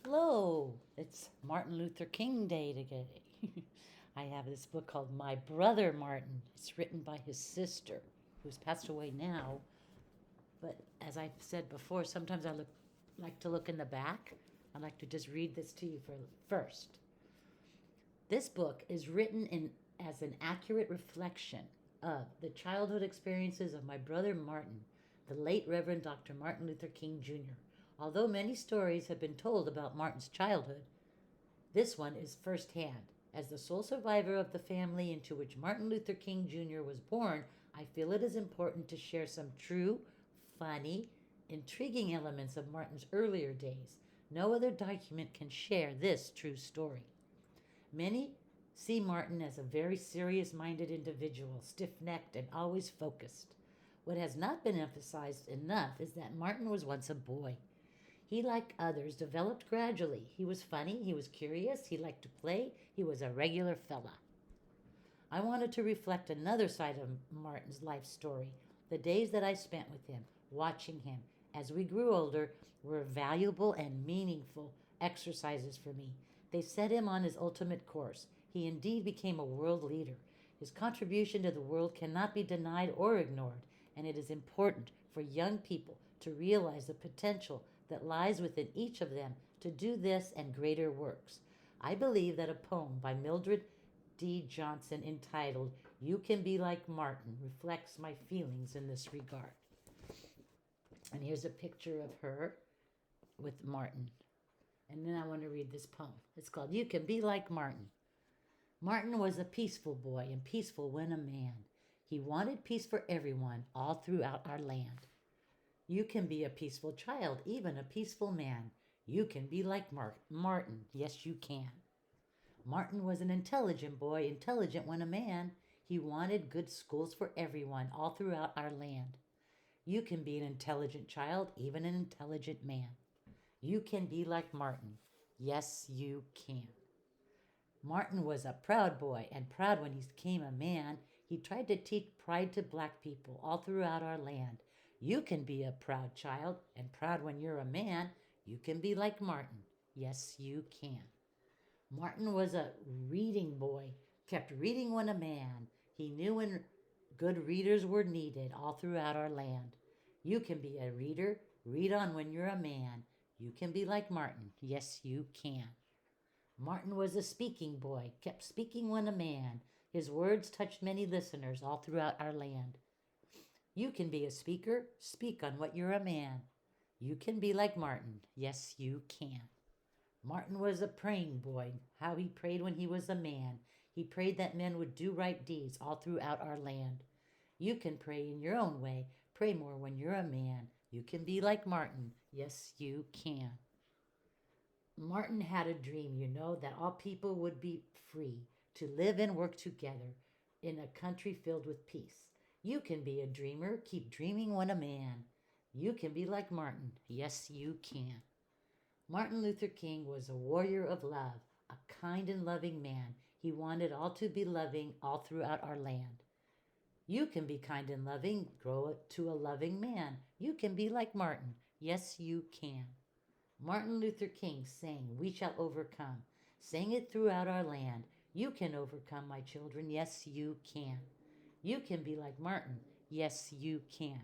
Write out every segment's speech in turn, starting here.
Hello, it's Martin Luther King Day today. I have this book called My Brother Martin. It's written by his sister, who's passed away now. But as I've said before, sometimes like to look in the back. I'd like to just read this to you first. This book is written as an accurate reflection of the childhood experiences of my brother Martin, the late Reverend Dr. Martin Luther King Jr. Although many stories have been told about Martin's childhood, this one is firsthand. As the sole survivor of the family into which Martin Luther King Jr. was born, I feel it is important to share some true, funny, intriguing elements of Martin's earlier days. No other document can share this true story. Many see Martin as a very serious minded individual, stiff necked and always focused. What has not been emphasized enough is that Martin was once a boy. He, like others, developed gradually. He was funny, he was curious, he liked to play, he was a regular fella. I wanted to reflect another side of Martin's life story. The days that I spent with him, watching him, as we grew older, were valuable and meaningful exercises for me. They set him on his ultimate course. He indeed became a world leader. His contribution to the world cannot be denied or ignored, and it is important for young people to realize the potential that lies within each of them to do this and greater works. I believe that a poem by Mildred D. Johnson entitled You Can Be Like Martin reflects my feelings in this regard. And here's a picture of her with Martin. And then I want to read this poem. It's called You Can Be Like Martin. Martin was a peaceful boy and peaceful when a man. He wanted peace for everyone all throughout our land. You can be a peaceful child, even a peaceful man. You can be like Martin. Yes, you can. Martin was an intelligent boy, intelligent when a man. He wanted good schools for everyone all throughout our land. You can be an intelligent child, even an intelligent man. You can be like Martin. Yes, you can. Martin was a proud boy, and proud when he became a man. He tried to teach pride to black people all throughout our land. You can be a proud child, and proud when you're a man. You can be like Martin. Yes, you can. Martin was a reading boy, kept reading when a man. He knew when good readers were needed all throughout our land. You can be a reader, read on when you're a man. You can be like Martin. Yes, you can. Martin was a speaking boy, kept speaking when a man. His words touched many listeners all throughout our land. You can be a speaker, speak on what you're a man. You can be like Martin. Yes, you can. Martin was a praying boy. How he prayed when he was a man. He prayed that men would do right deeds all throughout our land. You can pray in your own way. Pray more when you're a man. You can be like Martin. Yes, you can. Martin had a dream, that all people would be free to live and work together in a country filled with peace. You can be a dreamer. Keep dreaming when a man. You can be like Martin. Yes, you can. Martin Luther King was a warrior of love, a kind and loving man. He wanted all to be loving all throughout our land. You can be kind and loving, grow to a loving man. You can be like Martin. Yes, you can. Martin Luther King sang, We shall overcome. Sang it throughout our land. You can overcome, my children. Yes, you can. You can be like Martin. Yes, you can.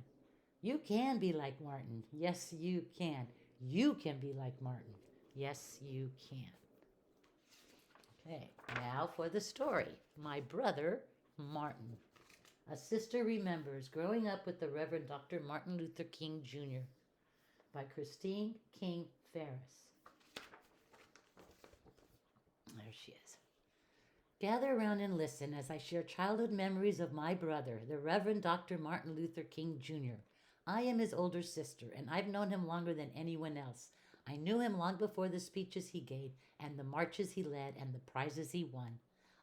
You can be like Martin. Yes, you can. You can be like Martin. Yes, you can. Okay, now for the story. My brother, Martin. A sister remembers growing up with the Reverend Dr. Martin Luther King Jr. by Christine King Ferris. There she is. Gather around and listen as I share childhood memories of my brother, the Reverend Dr. Martin Luther King Jr. I am his older sister, and I've known him longer than anyone else. I knew him long before the speeches he gave, and the marches he led, and the prizes he won.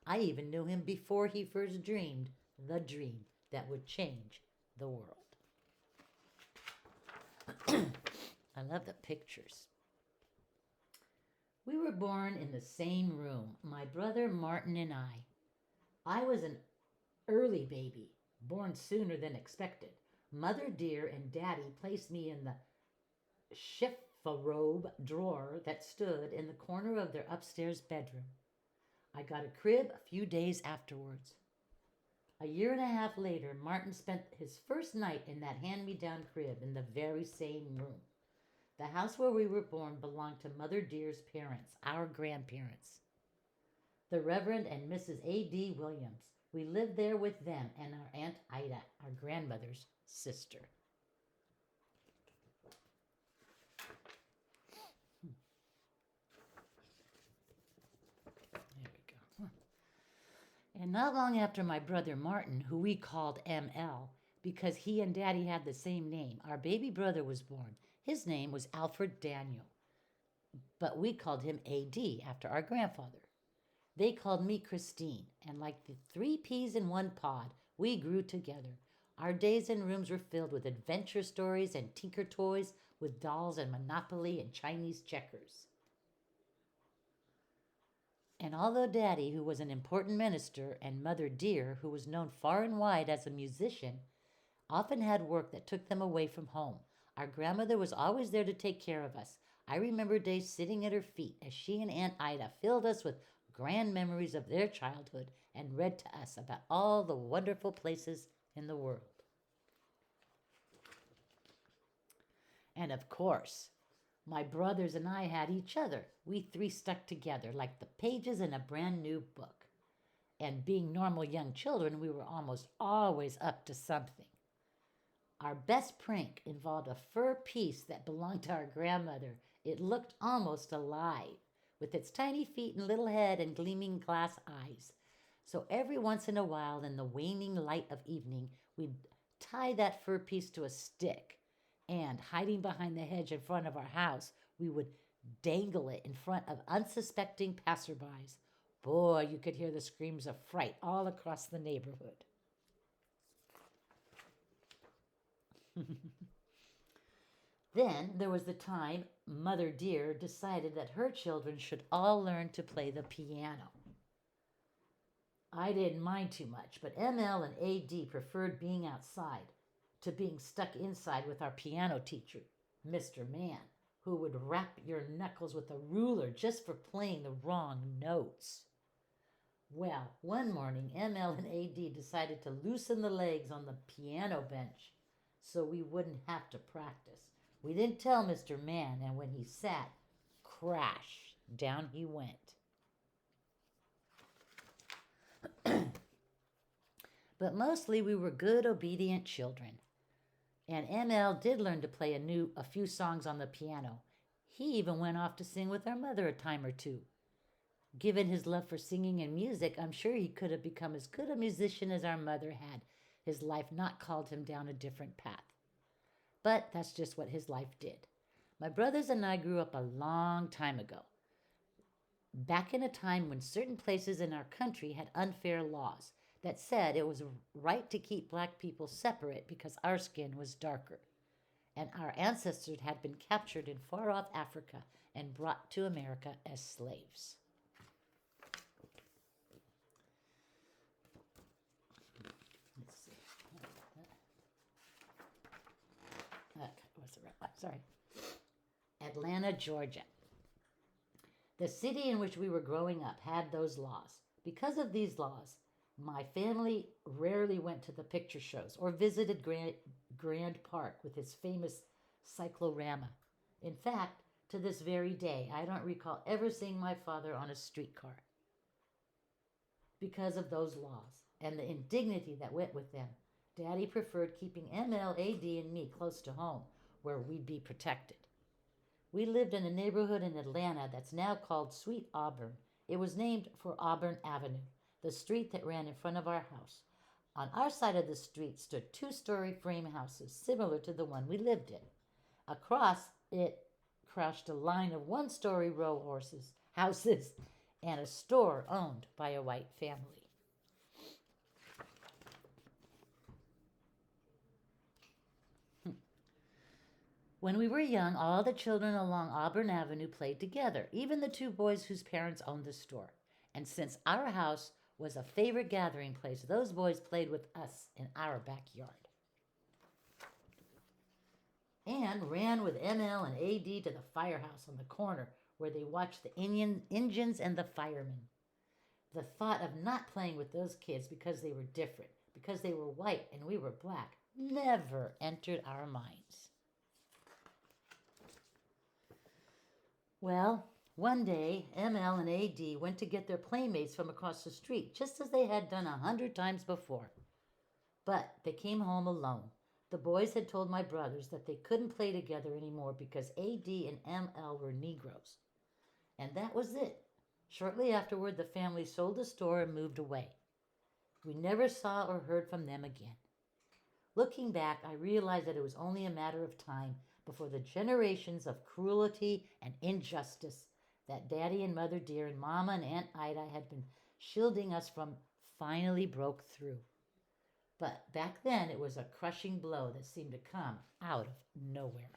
I even knew him before he first dreamed the dream that would change the world. I love the pictures. We were born in the same room, my brother Martin and I. I was an early baby, born sooner than expected. Mother dear and Daddy placed me in the chiffon robe drawer that stood in the corner of their upstairs bedroom. I got a crib a few days afterwards. A year and a half later, Martin spent his first night in that hand-me-down crib in the very same room. The house where we were born belonged to Mother Dear's parents, our grandparents, the Reverend and Mrs. A.D. Williams. We lived there with them and our Aunt Ida, our grandmother's sister. There we go. And not long after my brother Martin, who we called M.L., because he and Daddy had the same name, our baby brother was born. His name was Alfred Daniel, but we called him A.D. after our grandfather. They called me Christine, and like the 3 peas in one pod, we grew together. Our days and rooms were filled with adventure stories and tinker toys with dolls and Monopoly and Chinese checkers. And although Daddy, who was an important minister, and Mother Dear, who was known far and wide as a musician, often had work that took them away from home, our grandmother was always there to take care of us. I remember days sitting at her feet as she and Aunt Ida filled us with grand memories of their childhood and read to us about all the wonderful places in the world. And of course, my brothers and I had each other. We 3 stuck together like the pages in a brand new book. And being normal young children, we were almost always up to something. Our best prank involved a fur piece that belonged to our grandmother. It looked almost alive, with its tiny feet and little head and gleaming glass eyes. So every once in a while, in the waning light of evening, we'd tie that fur piece to a stick, and hiding behind the hedge in front of our house, we would dangle it in front of unsuspecting passerbys. Boy, you could hear the screams of fright all across the neighborhood. Then there was the time Mother Dear decided that her children should all learn to play the piano. I didn't mind too much, but ML and AD preferred being outside to being stuck inside with our piano teacher, Mr. Man, who would rap your knuckles with a ruler just for playing the wrong notes. Well, one morning, ML and AD decided to loosen the legs on the piano bench so we wouldn't have to practice. We didn't tell Mr. Man, and when he sat, crash, down he went. But mostly we were good, obedient children. And ML did learn to play a few songs on the piano. He even went off to sing with our mother a time or two. Given his love for singing and music, I'm sure he could have become as good a musician as our mother had his life not called him down a different path. But that's just what his life did. My brothers and I grew up a long time ago, back in a time when certain places in our country had unfair laws that said it was right to keep black people separate because our skin was darker, and our ancestors had been captured in far-off Africa and brought to America as slaves. Let's see. Sorry. Atlanta, Georgia. The city in which we were growing up had those laws. Because of these laws, my family rarely went to the picture shows or visited Grand Park with its famous cyclorama. In fact, to this very day, I don't recall ever seeing my father on a streetcar. Because of those laws and the indignity that went with them, Daddy preferred keeping MLAD and me close to home, where we'd be protected. We lived in a neighborhood in Atlanta that's now called Sweet Auburn. It was named for Auburn Avenue, the street that ran in front of our house. On our side of the street stood 2-story frame houses similar to the one we lived in. Across it crouched a line of 1-story row houses and a store owned by a white family. When we were young, all the children along Auburn Avenue played together, even the 2 boys whose parents owned the store. And since our house was a favorite gathering place, those boys played with us in our backyard. and ran with ML and AD to the firehouse on the corner where they watched the engines and the firemen. The thought of not playing with those kids because they were different, because they were white and we were black, never entered our minds. Well, one day, ML and AD went to get their playmates from across the street, just as they had done 100 times before. But they came home alone. The boys had told my brothers that they couldn't play together anymore because AD and ML were Negroes. And that was it. Shortly afterward, the family sold the store and moved away. We never saw or heard from them again. Looking back, I realized that it was only a matter of time before the generations of cruelty and injustice that Daddy and Mother Dear and Mama and Aunt Ida had been shielding us from finally broke through. But back then, it was a crushing blow that seemed to come out of nowhere.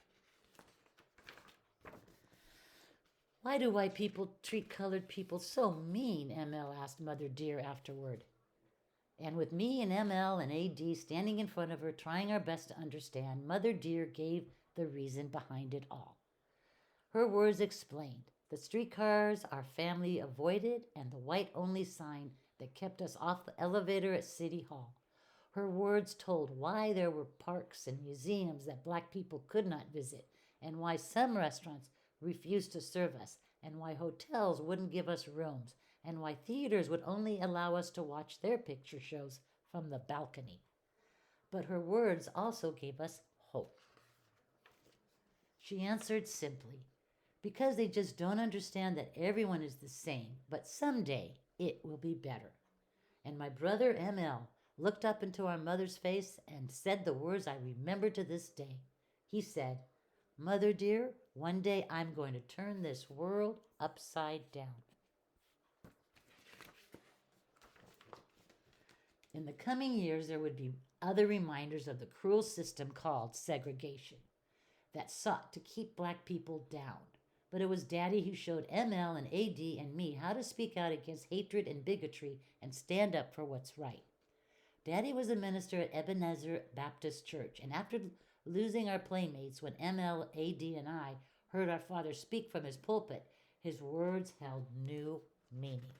Why do white people treat colored people so mean? ML asked Mother Dear afterward. And with me and ML and AD standing in front of her, trying our best to understand, Mother Dear gave the reason behind it all. Her words explained the streetcars our family avoided and the white-only sign that kept us off the elevator at City Hall. Her words told why there were parks and museums that black people could not visit, and why some restaurants refused to serve us, and why hotels wouldn't give us rooms, and why theaters would only allow us to watch their picture shows from the balcony. But her words also gave us hope. She answered simply, because they just don't understand that everyone is the same, but someday it will be better. And my brother ML looked up into our mother's face and said the words I remember to this day. He said, Mother Dear, one day I'm going to turn this world upside down. In the coming years, there would be other reminders of the cruel system called segregation that sought to keep black people down. But it was Daddy who showed ML and AD and me how to speak out against hatred and bigotry and stand up for what's right. Daddy was a minister at Ebenezer Baptist Church, and after losing our playmates when ML, AD, and I heard our father speak from his pulpit, his words held new meaning.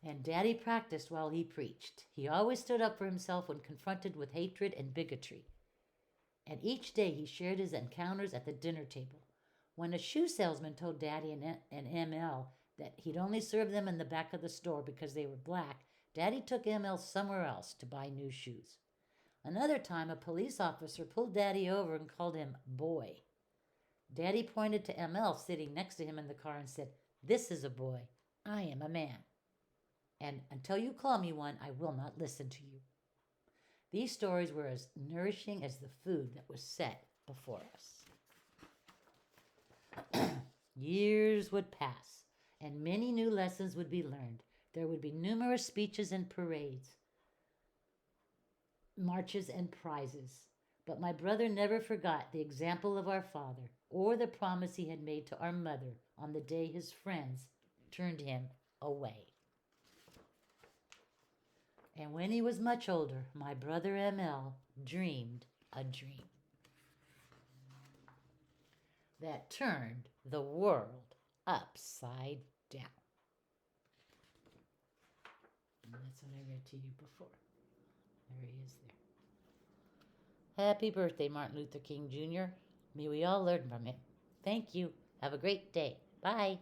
And Daddy practiced while he preached. He always stood up for himself when confronted with hatred and bigotry. And each day he shared his encounters at the dinner table. When a shoe salesman told Daddy and ML that he'd only serve them in the back of the store because they were black, Daddy took ML somewhere else to buy new shoes. Another time, a police officer pulled Daddy over and called him boy. Daddy pointed to ML sitting next to him in the car and said, This is a boy. I am a man. And until you call me one, I will not listen to you. These stories were as nourishing as the food that was set before us. Years would pass, and many new lessons would be learned. There would be numerous speeches and parades, marches and prizes. But my brother never forgot the example of our father or the promise he had made to our mother on the day his friends turned him away. And when he was much older, my brother ML dreamed a dream that turned the world upside down. And that's what I read to you before. There he is there. Happy birthday, Martin Luther King Jr. May we all learn from him. Thank you. Have a great day. Bye.